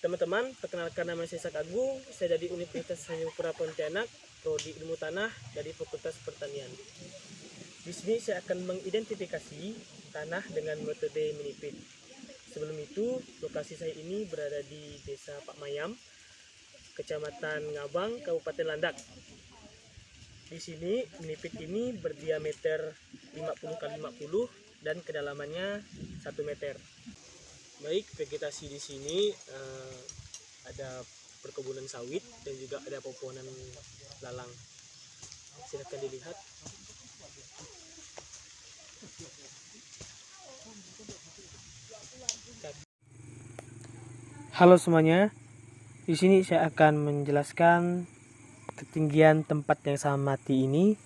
Teman-teman, perkenalkan nama saya Sak Agung. Saya dari Universitas Tanjungpura Pontianak, Prodi Ilmu Tanah dari Fakultas Pertanian. Di sini saya akan mengidentifikasi tanah dengan metode menipit. Sebelum itu, lokasi saya ini berada di Desa Pak Mayam, Kecamatan Ngabang, Kabupaten Landak. Di sini menipit ini berdiameter 50 x 50 dan kedalamannya 1 meter. Baik, vegetasi di sini ada perkebunan sawit dan juga ada pepohonan lalang. Silakan dilihat. Halo semuanya. Di sini saya akan menjelaskan ketinggian tempat yang saya amati ini,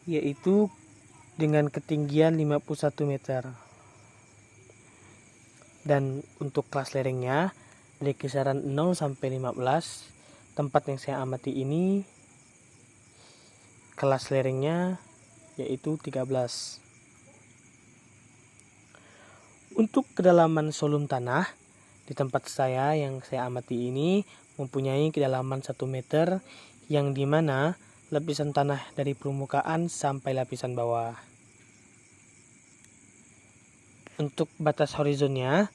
yaitu dengan ketinggian 51 meter. Dan untuk kelas lerengnya dari kisaran 0 sampai 15, tempat yang saya amati ini kelas lerengnya yaitu 13. Untuk kedalaman volume tanah di tempat saya yang saya amati ini mempunyai kedalaman 1 meter, yang dimana lapisan tanah dari permukaan sampai lapisan bawah. Untuk batas horizonnya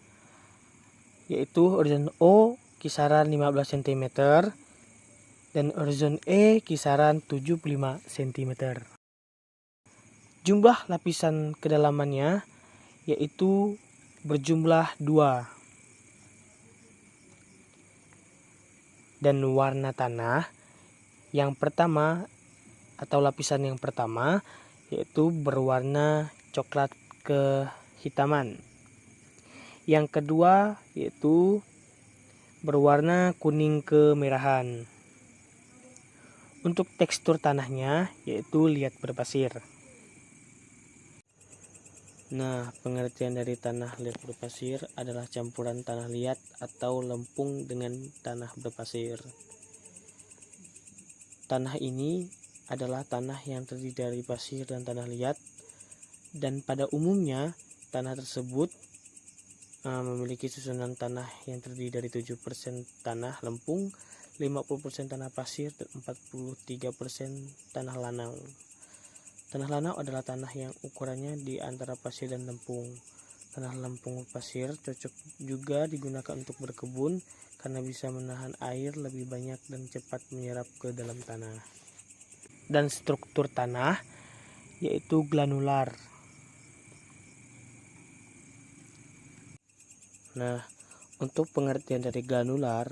yaitu horizon O kisaran 15 cm dan horizon E kisaran 75 cm. Jumlah lapisan kedalamannya yaitu berjumlah 2. Dan warna tanah yang pertama atau lapisan yang pertama yaitu berwarna coklat kehitaman. Yang kedua yaitu berwarna kuning kemerahan. Untuk tekstur tanahnya yaitu liat berpasir. Nah, pengertian dari tanah liat berpasir adalah campuran tanah liat atau lempung dengan tanah berpasir. Tanah ini adalah tanah yang terdiri dari pasir dan tanah liat, dan pada umumnya tanah tersebut memiliki susunan tanah yang terdiri dari 7% tanah lempung, 50% tanah pasir, dan 43% tanah lanau. Tanah lanau adalah tanah yang ukurannya di antara pasir dan lempung. Tanah lempung pasir cocok juga digunakan untuk berkebun karena bisa menahan air lebih banyak dan cepat menyerap ke dalam tanah. Dan struktur tanah yaitu granular. Nah, untuk pengertian dari granular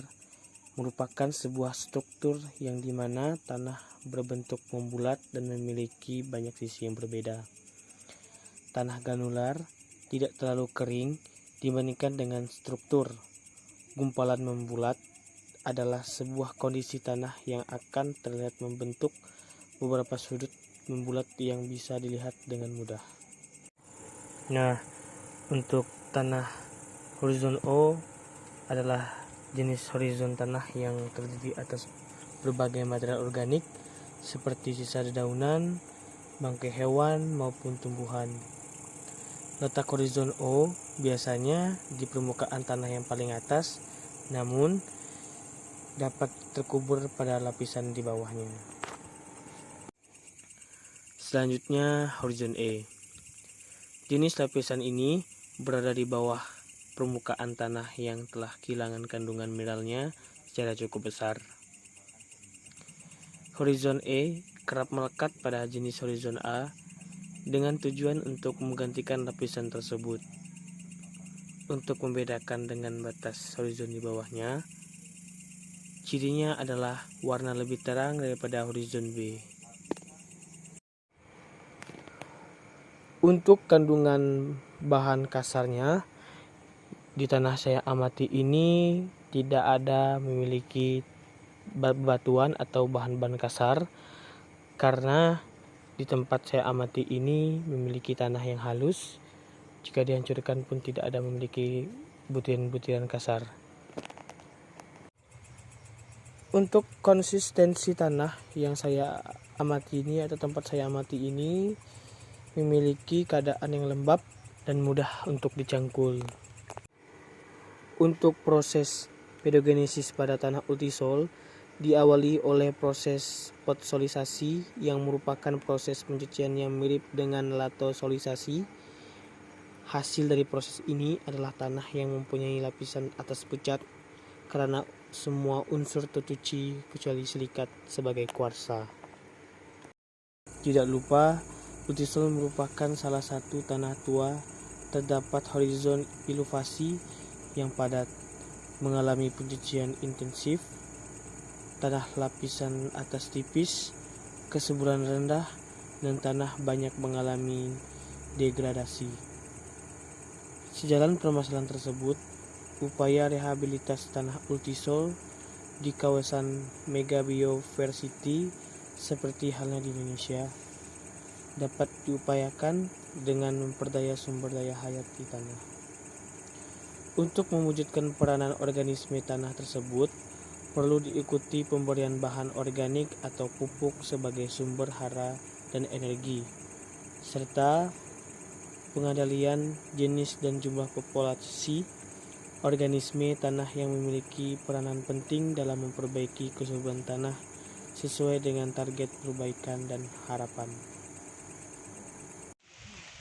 merupakan sebuah struktur yang dimana tanah berbentuk membulat dan memiliki banyak sisi yang berbeda. Tanah granular tidak terlalu kering dibandingkan dengan struktur. Gumpalan membulat adalah sebuah kondisi tanah yang akan terlihat membentuk beberapa sudut membulat yang bisa dilihat dengan mudah. Nah, untuk tanah horizon O adalah jenis horizon tanah yang terdiri atas berbagai material organik seperti sisa dedaunan, bangkai hewan maupun tumbuhan. Letak horizon O biasanya di permukaan tanah yang paling atas, namun dapat terkubur pada lapisan di bawahnya. Selanjutnya horizon E. Jenis lapisan ini berada di bawah permukaan tanah yang telah kehilangan kandungan mineralnya secara cukup besar. Horizon E kerap melekat pada jenis horizon A dengan tujuan untuk menggantikan lapisan tersebut. Untuk membedakan dengan batas horizon di bawahnya, cirinya adalah warna lebih terang daripada horizon B. Untuk kandungan bahan kasarnya, di tanah saya amati ini tidak ada memiliki batuan atau bahan-bahan kasar, karena di tempat saya amati ini memiliki tanah yang halus. Jika dihancurkan pun tidak ada memiliki butiran-butiran kasar. Untuk konsistensi tanah yang saya amati ini atau tempat saya amati ini memiliki keadaan yang lembab dan mudah untuk dicangkul. Untuk proses Pedogenesis pada tanah ultisol diawali oleh proses potsolisasi yang merupakan proses pencucian yang mirip dengan latosolisasi. Hasil dari proses ini adalah tanah yang mempunyai lapisan atas pucat karena semua unsur tercuci kecuali silikat sebagai kuarsa. Tidak lupa, ultisol merupakan salah satu tanah tua. Terdapat horizon iluvasi yang padat, mengalami pencucian intensif, tanah lapisan atas tipis, kesuburan rendah, dan tanah banyak mengalami degradasi. Sejalan permasalahan tersebut, upaya rehabilitas tanah ultisol di kawasan megabiodiversity seperti halnya di Indonesia dapat diupayakan dengan memperdaya sumber daya hayati tanah. Untuk mewujudkan peranan organisme tanah tersebut, perlu diikuti pemberian bahan organik atau pupuk sebagai sumber hara dan energi, serta pengendalian jenis dan jumlah populasi organisme tanah yang memiliki peranan penting dalam memperbaiki kesuburan tanah sesuai dengan target perbaikan dan harapan.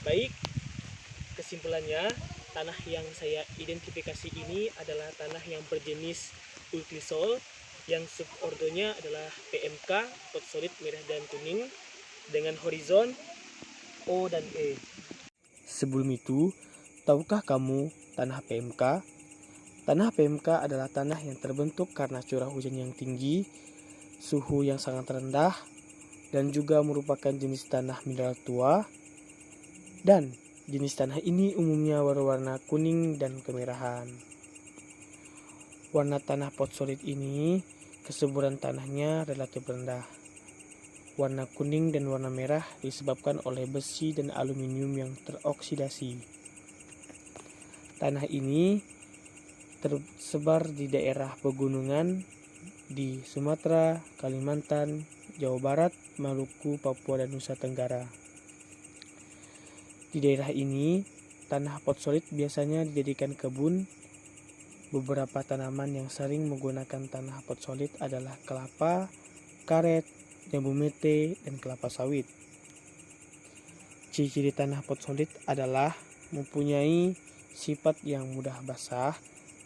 Baik, kesimpulannya, tanah yang saya identifikasi ini adalah tanah yang berjenis ultisol yang subordonya adalah PMK, potsolit merah dan kuning dengan horizon O dan E. Sebelum itu, tahukah kamu tanah PMK? Tanah PMK adalah tanah yang terbentuk karena curah hujan yang tinggi, suhu yang sangat rendah, dan juga merupakan jenis tanah mineral tua. Dan jenis tanah ini umumnya berwarna kuning dan kemerahan. Warna tanah potsolit ini, kesuburan tanahnya relatif rendah. Warna kuning dan warna merah disebabkan oleh besi dan aluminium yang teroksidasi. Tanah ini tersebar di daerah pegunungan di Sumatera, Kalimantan, Jawa Barat, Maluku, Papua, dan Nusa Tenggara. Di daerah ini, tanah potsolit biasanya dijadikan kebun. Beberapa tanaman yang sering menggunakan tanah potsolit adalah kelapa, karet, jambu mete, dan kelapa sawit. Ciri-ciri tanah potsolit adalah mempunyai sifat yang mudah basah,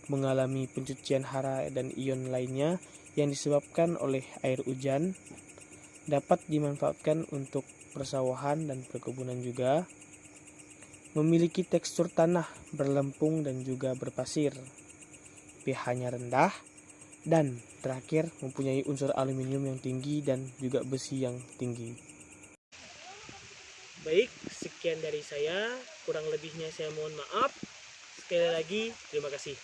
mengalami pencucian hara dan ion lainnya yang disebabkan oleh air hujan, dapat dimanfaatkan untuk persawahan dan perkebunan juga, memiliki tekstur tanah berlempung dan juga berpasir, pH-nya rendah, dan terakhir mempunyai unsur aluminium yang tinggi dan juga besi yang tinggi. Baik, sekian dari saya, kurang lebihnya saya mohon maaf. Sekali lagi, terima kasih.